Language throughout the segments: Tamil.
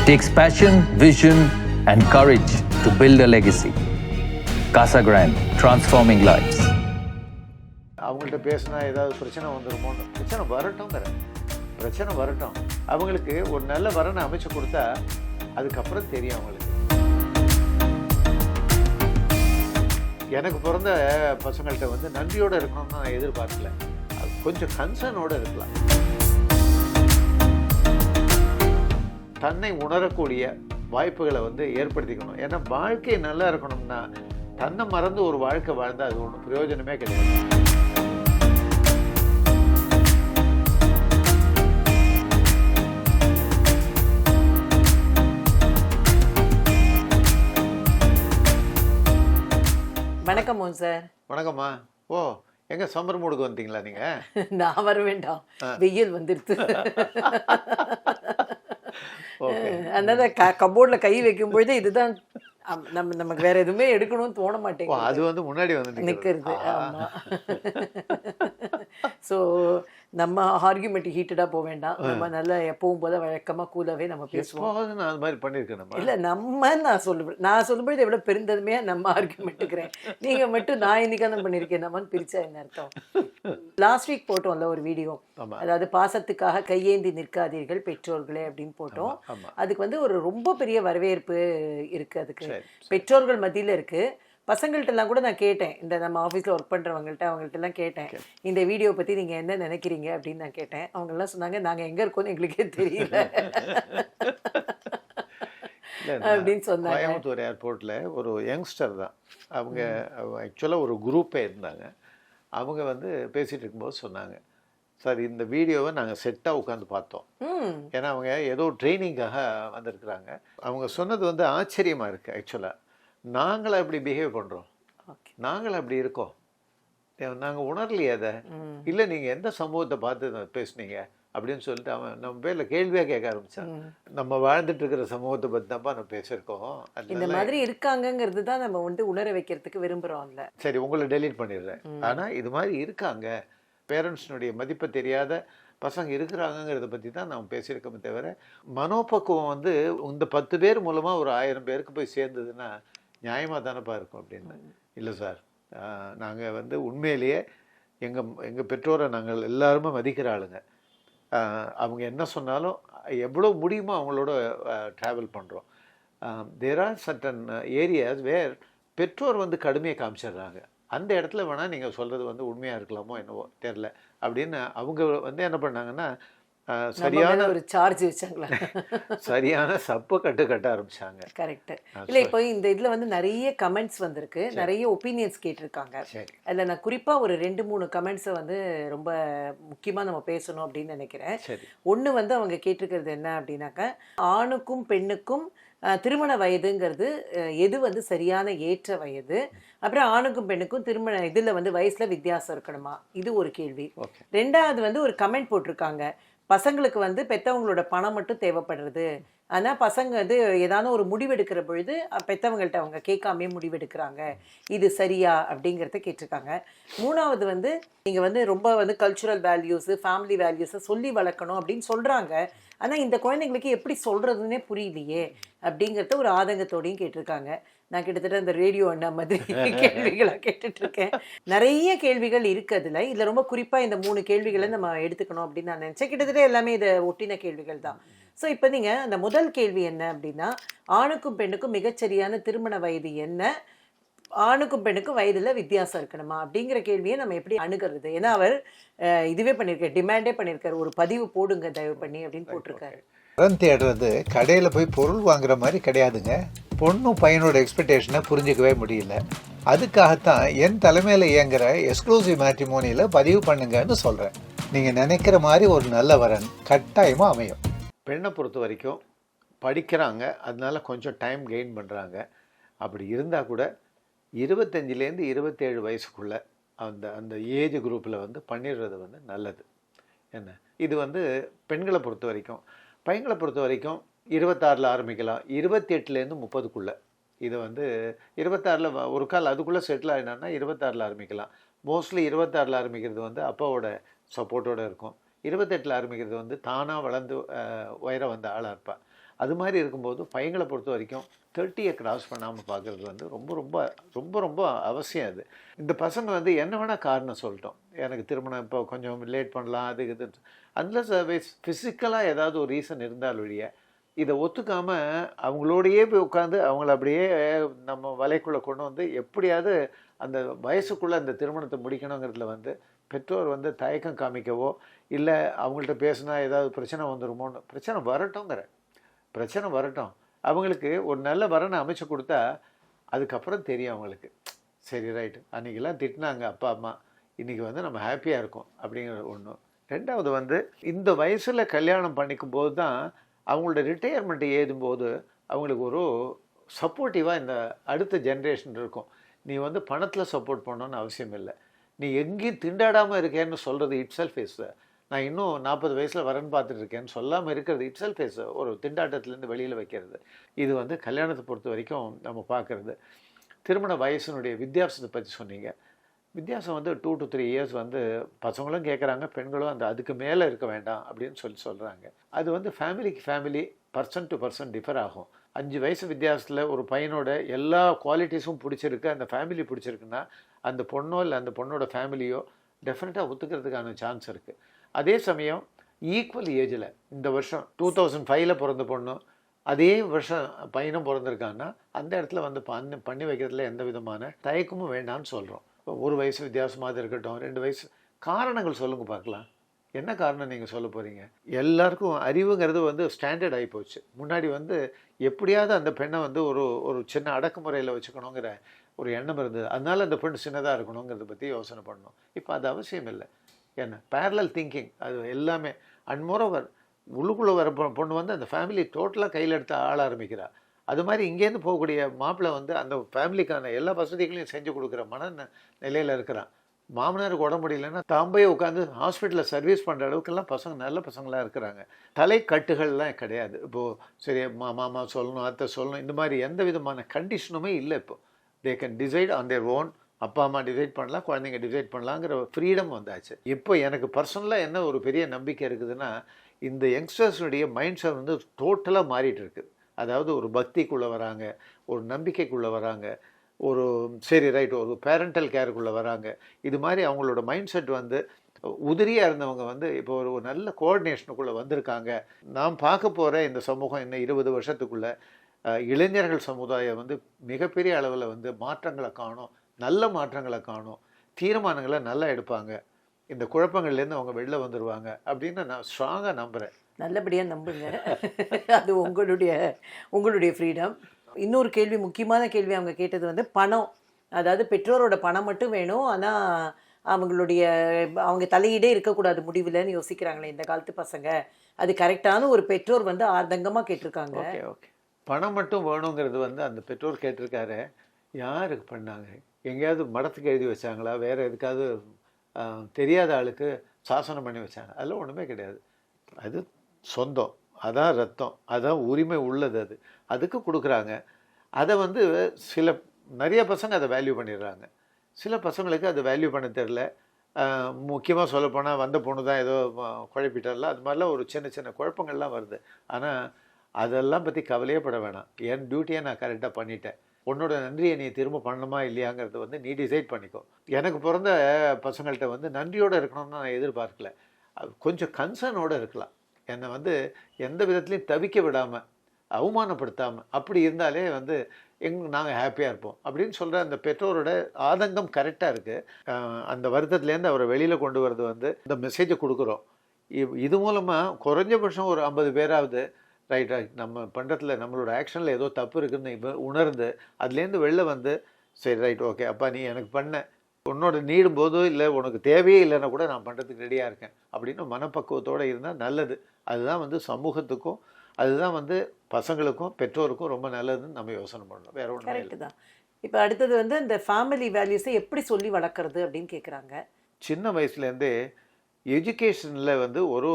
takes passion, vision, and courage to build a legacy. Casa Grande, transforming lives. அவங்கள்ட்ட பேசினா ஏதாவது பிரச்சனை வந்துருமோன்னு பிரச்சனை வரட்டும். அவங்களுக்கு ஒரு நல்ல வரனை அமைச்சு கொடுத்தா அதுக்கப்புறம் தெரியும் அவங்களுக்கு. எனக்கு பிறந்த பசங்கள்கிட்ட வந்து நன்றியோடு இருக்கணும்னு நான் எதிர்பார்க்கல, கொஞ்சம் கன்சர்னோடு இருக்கலாம். தன்னை உணரக்கூடிய வாய்ப்புகளை வந்து ஏற்படுத்திக்கணும். ஏன்னா வாழ்க்கை நல்லா இருக்கணும்னா தன்னை மறந்து ஒரு வாழ்க்கை வாழ்ந்தால் அது ஒன்றும் பிரயோஜனமே கிடையாது. வணக்கம் மோகன் சார். வணக்கம்மா. ஓ, எங்க சம்மர் மூடுக்கு வந்துட்டீங்களா நீங்க? நான் வர வேண்டாம், வெயில் வந்துடுது. அதனால கபோர்ட்ல கை வைக்கும் பொழுது இதுதான் நமக்கு வேற எதுவுமே எடுக்கணும்னு தோண மாட்டேங்குது. அது வந்து முன்னாடி வந்து நிக்கிறது. ஆமா. ஸோ நம்ம ஆர்கியூமெண்ட் ஹீட்டடா போக வேண்டாம். நம்ம நல்லா எப்பவும் போல வழக்கமா கூலாவே நம்ம பேசுவோம். நான் அது மாதிரி பண்ணிருக்கேன். இல்ல நான் சொல்லும்போது எவ்வளவு பெருந்தன்மையா நம்ம ஆர்கியூமெண்ட்டுக்கிறேன். நீங்க மட்டும் நான் இன்னைக்கான பண்ணிருக்கேன் நம்மன்னு பிரிச்சா என்ன அர்த்தம்? லாஸ்ட் வீக் போட்டோம்ல ஒரு வீடியோ, அதாவது பாசத்துக்காக கையேந்தி நிற்காதீர்கள் பெற்றோர்களே அப்படின்னு போட்டோம். அதுக்கு வந்து ஒரு ரொம்ப பெரிய வரவேற்பு இருக்கு. அதுக்கு பெற்றோர்கள் மத்தியில இருக்கு. பசங்கள்ட்ட எல்லாம் கூட நான் கேட்டேன், இந்த நம்ம ஆஃபீஸில் ஒர்க் அவங்கள்ட்ட எல்லாம் கேட்டேன், இந்த வீடியோ பற்றி நீங்கள் என்ன நினைக்கிறீங்க அப்படின்னு நான் கேட்டேன். அவங்கெல்லாம் சொன்னாங்க, நாங்கள் எங்கே இருக்கோன்னு எங்களுக்கே தெரியல அப்படின்னு சொன்னாங்க. கோயம்புத்தூர் ஏர்போர்ட்டில் ஒரு யங்ஸ்டர் தான் அவங்க, ஆக்சுவலாக ஒரு குரூப்பே இருந்தாங்க. அவங்க வந்து பேசிகிட்டு இருக்கும்போது சொன்னாங்க, சார் இந்த வீடியோவை நாங்கள் செட்டாக உட்காந்து பார்த்தோம். ஏன்னா அவங்க ஏதோ ட்ரைனிங்காக வந்திருக்கிறாங்க. அவங்க சொன்னது வந்து ஆச்சரியமாக இருக்குது. ஆக்சுவலாக நாங்கள அப்படி பிஹேவ் பண்ணுறோம், நாங்கள் அப்படி இருக்கோம், நாங்கள் உணரலையே அதை. இல்லை நீங்கள் எந்த சமூகத்தை பார்த்து பேசுனீங்க அப்படின்னு சொல்லிட்டு அவன் நம்ம பேரில் கேள்வியாக கேட்க ஆரம்பித்தான். நம்ம வாழ்ந்துட்டு இருக்கிற சமூகத்தை பற்றி தான்ப்பா நம்ம பேசியிருக்கோம். இந்த மாதிரி இருக்காங்கங்கிறது தான் நம்ம வந்து உணர வைக்கிறதுக்கு விரும்புகிறோம்ல. சரி, உங்களை டெலீட் பண்ணிடுறேன். ஆனால் இது மாதிரி இருக்காங்க, பேரண்ட்ஸ்னுடைய மதிப்பை தெரியாத பசங்க இருக்கிறாங்கங்கிறத பற்றி தான் நாம் பேசியிருக்கோமே தவிர, மனோபக்குவம் வந்து இந்த 10 பேர் மூலமாக ஒரு 1000 பேருக்கு போய் சேர்ந்ததுன்னா நியாயமாக தானப்பா இருக்கும் அப்படின்னு. இல்லை சார், நாங்கள் வந்து உண்மையிலேயே எங்கள் பெற்றோரை நாங்கள் எல்லாருமே மதிக்கிற ஆளுங்க. அவங்க என்ன சொன்னாலும் எவ்வளோ முடியுமோ அவங்களோட ட்ராவல் பண்ணுறோம். There are certain areas where பெற்றோர் வந்து கடுமையை காமிச்சிடுறாங்க. அந்த இடத்துல வேணால் நீங்கள் சொல்கிறது வந்து உண்மையாக இருக்கலாமோ என்னவோ தெரில அப்படின்னு அவங்க வந்து என்ன பண்ணாங்கன்னா, சரியான ஒரு சார்ஜ் வச்சாங்களா, சரியான சப்பை கட்ட ஆரம்பிச்சாங்க. கரெக்ட். இல்லை, இப்போ இந்த இதில் வந்து நிறைய கமெண்ட்ஸ் வந்திருக்கு, நிறைய ஒப்பீனியன்ஸ் கேட்டிருக்காங்க. அதில் நான் குறிப்பாக ஒரு 2-3 கமெண்ட்ஸை வந்து ரொம்ப முக்கியமாக நம்ம பேசணும் அப்படின்னு நினைக்கிறேன். ஒன்று வந்து அவங்க கேட்டிருக்கிறது என்ன அப்படின்னாக்கா, ஆணுக்கும் பெண்ணுக்கும் திருமண வயதுங்கிறது எது வந்து சரியான ஏற்ற வயது, அப்புறம் ஆணுக்கும் பெண்ணுக்கும் திருமண இதில் வந்து வயசில் வித்தியாசம் இருக்கணுமா, இது ஒரு கேள்வி. ரெண்டாவது வந்து ஒரு கமெண்ட் போட்டிருக்காங்க, பசங்களுக்கு வந்து பெற்றவங்களோட பணம் மட்டும் தேவைப்படுறது, ஆனால் பசங்க வந்து ஏதாவது ஒரு முடிவெடுக்கிற பொழுது பெற்றவங்கள்ட்ட அவங்க கேட்காமே முடிவெடுக்கிறாங்க, இது சரியா அப்படிங்கிறத கேட்டிருக்காங்க. மூணாவது வந்து நீங்கள் வந்து ரொம்ப வந்து கல்ச்சுரல் வேல்யூஸு ஃபேமிலி வேல்யூஸை சொல்லி வளர்க்கணும் அப்படின்னு சொல்கிறாங்க, ஆனால் இந்த குழந்தைங்களுக்கு எப்படி சொல்கிறதுன்னே புரியலையே அப்படிங்கிறத ஒரு ஆதங்கத்தோடையும் கேட்டிருக்காங்க. நான் கிட்டத்தட்ட அந்த ரேடியோ அண்ணா மாதிரி கேள்விகளாக கேட்டுட்ருக்கேன். நிறைய கேள்விகள் இருக்குது இதில் ரொம்ப குறிப்பாக இந்த 3 கேள்விகளை நம்ம எடுத்துக்கணும் அப்படின்னு நான் நினச்சேன். கிட்டத்தட்ட எல்லாமே இதை ஒட்டின கேள்விகள் தான். ஸோ இப்போ நீங்கள் அந்த முதல் கேள்வி என்ன அப்படின்னா, ஆணுக்கும் பெண்ணுக்கும் மிகச்சரியான திருமண வயது என்ன, ஆணுக்கும் பெண்ணுக்கும் வயதில் வித்தியாசம் இருக்கணுமா அப்படிங்கிற கேள்வியை நம்ம எப்படி அணுகிறது? ஏன்னா அவர் இதுவே பண்ணியிருக்காரு, டிமாண்டே பண்ணியிருக்காரு, ஒரு பதிவு போடுங்க தயவு பண்ணி அப்படின்னு போட்டிருக்காரு. படம் தேடுறது கடையில் போய் பொருள் வாங்குற மாதிரி கிடையாதுங்க. பொண்ணும் பையனோட எக்ஸ்பெக்டேஷனை புரிஞ்சிக்கவே முடியல. அதுக்காகத்தான் என் தலைமையில் இயங்குகிற எக்ஸ்க்ளூசிவ் மேட்ரிமோனியில் பதிவு பண்ணுங்கன்னு சொல்கிறேன். நீங்கள் நினைக்கிற மாதிரி ஒரு நல்ல வரன் கட்டாயமாக அமையும். பெண்ணை பொறுத்த வரைக்கும் படிக்கிறாங்க, அதனால கொஞ்சம் டைம் கெயின் பண்ணுறாங்க. அப்படி இருந்தால் கூட 25லேருந்து 27 வயசுக்குள்ளே அந்த ஏஜ் குரூப்பில் வந்து பண்ணிடுறது வந்து நல்லது. என்ன இது வந்து பெண்களை பொறுத்த வரைக்கும். பையன்களை பொறுத்த வரைக்கும் 26ல் ஆரம்பிக்கலாம், 28லேருந்து 30க்குள்ளே. இது வந்து 26ல் ஒரு கால் அதுக்குள்ளே செட்டில் ஆகினான்னா 26ல் ஆரம்பிக்கலாம். மோஸ்ட்லி 26ல் ஆரம்பிக்கிறது வந்து அப்பாவோட சப்போர்ட்டோடு இருக்கும். 28ல் ஆரம்பிக்கிறது வந்து தானாக வளர்ந்து உயர வந்த ஆளாக இருப்பாள். அது மாதிரி இருக்கும்போது பையங்களை பொறுத்த வரைக்கும் 30 கிராஸ் பண்ணாமல் பார்க்குறது வந்து ரொம்ப ரொம்ப ரொம்ப ரொம்ப அவசியம். அது இந்த பசங்க வந்து என்ன வேணால் காரணம் சொல்லட்டும், எனக்கு திருமணம் இப்போ கொஞ்சம் லேட் பண்ணலாம் அது இது, அன்லஸ் ஃபிசிக்கலாக ஏதாவது ஒரு ரீசன் இருந்தால் ஒழிய இதை ஒத்துக்காமல் அவங்களோடையே போய் உட்காந்து அவங்கள அப்படியே நம்ம வலைக்குள்ளே கொண்டு வந்து எப்படியாவது அந்த வயசுக்குள்ளே அந்த திருமணத்தை முடிக்கணுங்கிறதுல வந்து பெற்றோர் வந்து தயக்கம் காமிக்கவோ இல்லை அவங்கள்ட்ட பேசினா ஏதாவது பிரச்சனை வந்துடுமோன்னு, பிரச்சனை வரட்டும், அவங்களுக்கு ஒரு நல்ல வரனை அமைச்சு கொடுத்தா அதுக்கப்புறம் தெரியும் அவங்களுக்கு, சரி ரைட்டு அன்றைக்கெல்லாம் திட்டினாங்க அப்பா அம்மா, இன்றைக்கி வந்து நம்ம ஹாப்பியாக இருக்கோம் அப்படிங்கிற ஒன்று. ரெண்டாவது வந்து இந்த வயசில் கல்யாணம் பண்ணிக்கும் போது தான் அவங்களோட ரிட்டையர்மெண்ட் ஏதும்போது அவங்களுக்கு ஒரு சப்போர்ட்டிவாக இந்த அடுத்த ஜென்ரேஷன் இருக்கும். நீ வந்து பணத்தில் சப்போர்ட் பண்ணணும்னு அவசியம் இல்லை, நீ எங்கேயும் திண்டாடாமல் இருக்கேன்னு சொல்கிறது இட் செல்ஃப் இஸ், நான் இன்னும் 40 வயசில் வரேன்னு பார்த்துட்டு இருக்கேன்னு சொல்லாமல் இருக்கிறது இட் செல்ஃப் இஸ் ஒரு திண்டாட்டத்துலேருந்து வெளியில் வைக்கிறது. இது வந்து கல்யாணத்தை பொறுத்த வரைக்கும் நம்ம பார்க்குறது. திருமண வயசினுடைய வித்தியாசத்தை பற்றி சொன்னீங்க. வித்தியாசம் வந்து 2 to 3 இயர்ஸ் வந்து பசங்களும் கேட்குறாங்க, பெண்களும் அந்த அதுக்கு மேலே இருக்க வேண்டாம் அப்படின்னு சொல்கிறாங்க. அது வந்து ஃபேமிலிக்கு family, person to person differ ஆகும். 5 வயசு வித்தியாசத்தில் ஒரு பையனோட எல்லா குவாலிட்டிஸும் பிடிச்சிருக்கு, அந்த ஃபேமிலி பிடிச்சிருக்குன்னா அந்த பொண்ணோ இல்லை அந்த பொண்ணோட ஃபேமிலியோ டெஃபினட்டாக ஒத்துக்கிறதுக்கான சான்ஸ் இருக்குது. அதே சமயம் ஈக்குவல் ஏஜில் இந்த வருஷம் 2005 பிறந்த பொண்ணு அதே வருஷம் பையனும் பிறந்திருக்காங்கன்னா அந்த இடத்துல வந்து பண்ணி வைக்கிறதுல எந்த விதமான தயக்கமும் வேண்டாம்னு சொல்கிறோம். 1 வயசு வித்தியாசமாக இருக்கட்டும், 2 வயசு, காரணங்கள் சொல்லுங்கள் பார்க்கலாம், என்ன காரணம் நீங்கள் சொல்ல போகிறீங்க? எல்லாருக்கும் அறிவுங்கிறது வந்து ஸ்டாண்டர்ட் ஆகி போச்சு. முன்னாடி வந்து எப்படியாவது அந்த பெண்ணை வந்து ஒரு சின்ன அடக்குமுறையில் வச்சுக்கணுங்கிற ஒரு எண்ணம் இருந்தது, அதனால அந்த பெண் சின்னதாக இருக்கணுங்கிறத பற்றி யோசனை பண்ணணும். இப்போ அது அவசியம் இல்லை. என்ன பேரலல் திங்கிங் அது எல்லாமே. அண்ட் மோரோவர் உள்ளுக்குள்ளே வர பொண்ணு வந்து அந்த ஃபேமிலி டோட்டலாக கையில் எடுத்து ஆள ஆரம்பிக்கிறாள். அது மாதிரி இங்கேருந்து போகக்கூடிய மாப்பிள்ளை வந்து அந்த ஃபேமிலிக்கான எல்லா வசதிகளையும் செஞ்சு கொடுக்குற நிலையில் இருக்கிறான். மாமனாருக்கு உடம்பு முடியலன்னா தாம்பே உட்காந்து ஹாஸ்பிட்டலில் சர்வீஸ் பண்ணுற அளவுக்குலாம் பசங்க நல்ல பசங்களாக இருக்கிறாங்க. தலைக்கட்டுகள்லாம் கிடையாது. இப்போது சரி மாமா சொல்லணும், அத்தை சொல்லணும், இந்த மாதிரி எந்த விதமான கண்டிஷனுமே இல்லை. இப்போது they can decide on their own. அப்பா அம்மா டிசைட் பண்ணலாம், குழந்தைங்க டிசைட் பண்ணலாங்கிற ஃப்ரீடம் வந்தாச்சு. இப்போ எனக்கு பர்சனலாக என்ன ஒரு பெரிய நம்பிக்கை இருக்குதுன்னா, இந்த யங்ஸ்டர்ஸுடைய மைண்ட் செட் வந்து டோட்டலாக மாறிட்டு இருக்குது. அதாவது ஒரு பக்திக்குள்ளே வராங்க, ஒரு நம்பிக்கைக்குள்ளே வராங்க, ஒரு சரி ரைட் ஒரு பேரண்டல் கேருக்குள்ளே வராங்க. இது மாதிரி அவங்களோட மைண்ட் செட் வந்து உதிரியாக இருந்தவங்க வந்து இப்போ ஒரு நல்ல கோஆர்டினேஷனுக்குள்ளே வந்திருக்காங்க. நாம் பார்க்க போகிற இந்த சமூகம் இன்னும் 20 வருஷத்துக்குள்ளே இளைஞர்கள் சமுதாயம் வந்து மிகப்பெரிய அளவில் வந்து மாற்றங்களை காணும், நல்ல மாற்றங்களை காணும், தீர்மானங்களை நல்லா எடுப்பாங்க, இந்த குழப்பங்கள்லேருந்து அவங்க வெளில வந்துடுவாங்க அப்படின்னு நான் ஸ்ட்ராங்காக நம்புகிறேன். நல்லபடியாக நம்புங்க, அது உங்களுடைய ஃப்ரீடம். இன்னொரு கேள்வி, முக்கியமான கேள்வி அவங்க கேட்டது வந்து பணம். அதாவது பெற்றோரோட பணம் மட்டும் வேணும், ஆனால் அவங்க தலையீடே இருக்கக்கூடாது முடிவில்னு யோசிக்கிறாங்களே இந்த காலத்து பசங்க. அது கரெக்டான ஒரு பெற்றோர் வந்து ஆர்தங்கமாக கேட்டிருக்காங்க. ஓகே ஓகே, பணம் மட்டும் வேணுங்கிறது வந்து அந்த பெற்றோர் கேட்டிருக்காரு. யாருக்கு பண்ணாங்க? எங்கேயாவது மடத்துக்கு எழுதி வச்சாங்களா? வேறு எதுக்காவது தெரியாத ஆளுக்கு சாசனம் பண்ணி வச்சாங்க? அதெல்லாம் ஒன்றுமே கிடையாது. அது சொந்தம், அதான் ரத்தம், அதான் உரிமை உள்ளது, அதுக்கு கொடுக்குறாங்க. அதை வந்து நிறைய பசங்க அதை வேல்யூ பண்ணிடுறாங்க. சில பசங்களுக்கு அது வேல்யூ பண்ண தெரில. முக்கியமாக சொல்லப்போனால் வந்த பொண்ணு தான் ஏதோ குழப்பிட்டால, அது மாதிரிலாம் ஒரு சின்ன சின்ன குழப்பங்கள்லாம் வருது. ஆனால் அதெல்லாம் பற்றி கவலையே பட வேணாம். என் டியூட்டியை நான் கரெக்டாக பண்ணிட்டேன். உன்னோட நன்றியை நீ திரும்ப பண்ணணுமா இல்லையாங்கிறது வந்து நீ டிசைட் பண்ணிக்கோ. எனக்கு பிறந்த பசங்கள்கிட்ட வந்து நன்றியோடு இருக்கணும்னு நான் எதிர்பார்க்கல, கொஞ்சம் கன்சர்னோடு இருக்கலாம். என்னை வந்து எந்த விதத்துலையும் தவிக்க விடாமல், அவமானப்படுத்தாமல், அப்படி இருந்தாலே வந்து நாங்கள் ஹாப்பியாக இருப்போம் அப்படின்னு சொல்கிற அந்த பெற்றோரோட ஆதங்கம் கரெக்டாக இருக்குது. அந்த வருத்தத்துலேருந்து அவரை வெளியில் கொண்டு வரது வந்து இந்த மெசேஜை கொடுக்குறோம். இது மூலமாக குறைஞ்சபட்சம் ஒரு 50 பேராவது ரைட் நம்ம பண்ணுறதுல நம்மளோட ஆக்ஷனில் ஏதோ தப்பு இருக்குதுன்னு உணர்ந்து அதுலேருந்து வெளில வந்து சரி ரைட் ஓகே அப்பா நீ எனக்கு பண்ண, உன்னோட நீடும் போதோ இல்லை உனக்கு தேவையே இல்லைன்னா கூட நான் பண்ணுறதுக்கு ரெடியாக இருக்கேன் அப்படின்னு மனப்பக்குவத்தோடு இருந்தால் நல்லது. அதுதான் வந்து சமூகத்துக்கும், அதுதான் வந்து பசங்களுக்கும் பெற்றோருக்கும் ரொம்ப நல்லதுன்னு நம்ம யோசனை பண்ணணும். வேற ஒன்றும் கரெக்டு தான். இப்போ அடுத்தது வந்து இந்த ஃபேமிலி வேல்யூஸை எப்படி சொல்லி வளர்க்குறது அப்படின்னு கேட்குறாங்க. சின்ன வயசுலேருந்தே எஜுகேஷனில் வந்து ஒரு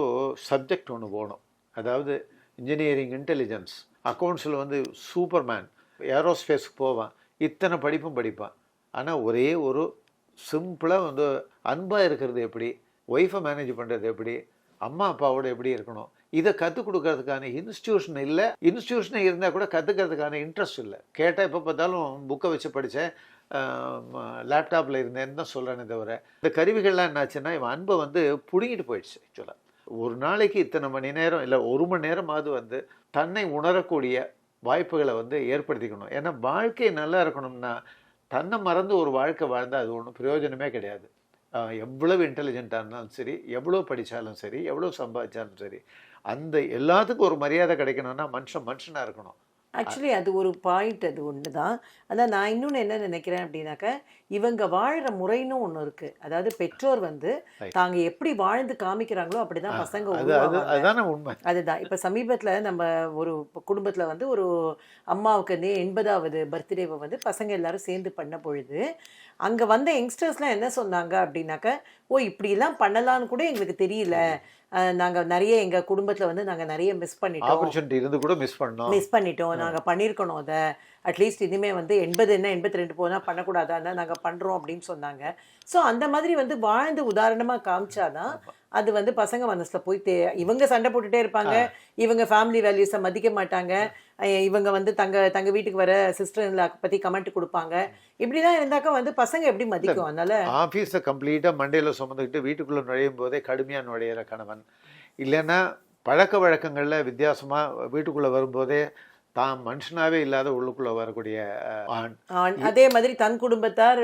சப்ஜெக்ட் ஒன்று போகணும். அதாவது இன்ஜினியரிங், இன்டெலிஜென்ஸ், அக்கௌண்ட்ஸில் வந்து சூப்பர்மேன், ஏரோஸ்பேஸ்க்கு போவான், இத்தனை படிப்பும் படிப்பான். ஆனால் ஒரே ஒரு சிம்பிளாக வந்து அன்பாக இருக்கிறது எப்படி, ஒய்ஃபை மேனேஜ் பண்ணுறது எப்படி, அம்மா அப்பாவோட எப்படி இருக்கணும், இதை கற்றுக் கொடுக்கறதுக்கான இன்ஸ்டியூஷன் இல்லை. இன்ஸ்டியூஷன் இருந்தால் கூட கற்றுக்கிறதுக்கான இன்ட்ரெஸ்ட் இல்லை. கேட்டால் எப்போ பார்த்தாலும் புக்கை வச்சு படித்தேன், லேப்டாப்பில் இருந்தேன்னு தான் சொல்கிறேனே தவிர, இந்த கருவிகள்லாம் என்னாச்சுன்னா இவன் அன்பை வந்து பிடுங்கிட்டு போயிடுச்சு. ஆக்சுவலாக ஒரு நாளைக்கு இத்தனை மணி நேரம் இல்லை 1 மணி நேரமாவது வந்து தன்னை உணரக்கூடிய வாய்ப்புகளை வந்து ஏற்படுத்திக்கணும். ஏன்னா வாழ்க்கை நல்லா இருக்கணும்னா தன்னை மறந்து ஒரு வாழ்க்கை வாழ்ந்தால் அது ஒன்றும் பிரயோஜனமே கிடையாது. எவ்வளவு இன்டெலிஜென்ட்டாக இருந்தாலும் சரி, எவ்வளோ படித்தாலும் சரி, எவ்வளோ சம்பாதிச்சாலும் சரி, அந்த எல்லாத்துக்கும் ஒரு மரியாதை கிடைக்கணும்னா மனுஷனாக இருக்கணும். ஆக்சுவலி அது ஒரு பாயிண்ட், அது ஒன்று தான். அதான் நான் இன்னொன்று என்ன நினைக்கிறேன் அப்படின்னாக்க, இவங்க வாழ்கிற முறைன்னு ஒன்று இருக்குது. அதாவது பெற்றோர் வந்து தாங்க எப்படி வாழ்ந்து காமிக்கிறாங்களோ அப்படிதான் பசங்க அதுதானே உண்மை. அதுதான். இப்போ சமீபத்தில் நம்ம ஒரு குடும்பத்தில் வந்து ஒரு அம்மாவுக்கு 80வது பர்த்டேவை வந்து பசங்க எல்லாரும் சேர்ந்து பண்ண பொழுது அங்கே வந்த யங்ஸ்டர்ஸ்லாம் என்ன சொன்னாங்க அப்படின்னாக்க, ஓ இப்படிலாம் பண்ணலான்னு கூட எங்களுக்கு தெரியல, நாங்கள் நிறைய எங்கள் குடும்பத்தில் வந்து நாங்கள் நிறைய மிஸ் பண்ணிட்டோம், ஆப்பர்ச்சுனிட்டி இருந்து கூட மிஸ் பண்ணிட்டோம், நாங்கள் பண்ணியிருக்கணும், அதை அட்லீஸ்ட் இனிமேல் வந்து 80 என்ன 82 போனால் பண்ணக்கூடாதான்னு நாங்கள் பண்ணுறோம் அப்படின்னு சொன்னாங்க. ஸோ அந்த மாதிரி வந்து வாழ்ந்து உதாரணமாக காமிச்சாதான் அது வந்து பசங்க மனசில் போய் இவங்க சண்டை போட்டுகிட்டே இருப்பாங்க, இவங்க ஃபேமிலி வேல்யூஸை மதிக்க மாட்டாங்க, இவங்க வந்து தங்க வீட்டுக்கு வர சிஸ்டர் பற்றி கமெண்ட் கொடுப்பாங்க. இப்படிலாம் இருந்தாக்கா வந்து பசங்க எப்படி மதிக்கும்? அதனால ஆஃபீஸை கம்ப்ளீட்டாக மண்டையில் சுமந்துக்கிட்டு வீட்டுக்குள்ளே நுழையும் போதே கடுமையாக நுழையிற கணவன், இல்லைன்னா பழக்க வழக்கங்களில் வித்தியாசமாக வீட்டுக்குள்ளே வரும்போதே தான் மனுஷனாவே இல்லாத உள்ளுக்குள்ள வரக்கூடிய ஆண், அதே மாதிரி தன் குடும்பத்தார்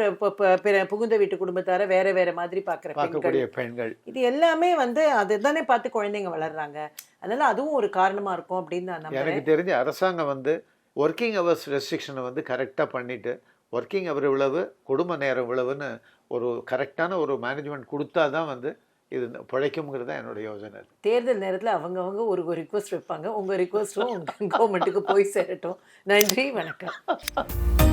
புகுந்த வீட்டு குடும்பத்தார வேற வேற மாதிரி பார்க்கக்கூடிய பெண்கள், இது எல்லாமே வந்து அதுதானே பார்த்து குழந்தைங்க வளர்றாங்க. அதனால அதுவும் ஒரு காரணமா இருக்கும் அப்படின்னு நான் நம்புறேன். எனக்கு தெரிஞ்ச அரசாங்கம் வந்து ஒர்க்கிங் ஹவர்ஸ் ரெஸ்ட்ரிக்ஷனை வந்து கரெக்டாக பண்ணிட்டு, ஒர்க்கிங் ஹவர் இவ்வளவு, குடும்ப நேரம் இவ்வளவுன்னு ஒரு கரெக்டான ஒரு மேனேஜ்மெண்ட் கொடுத்தா தான் வந்து இது பிழைக்கும்ங்கிறது தான் என்னோட யோசனை. தேர்தல் நேரத்தில் அவங்கவங்க ஒரு ரிக்வஸ்ட் வைப்பாங்க, உங்கள் ரிக்வஸ்ட்டும் கவர்மெண்ட்டுக்கு போய் சேரட்டும். நன்றி, வணக்கம்.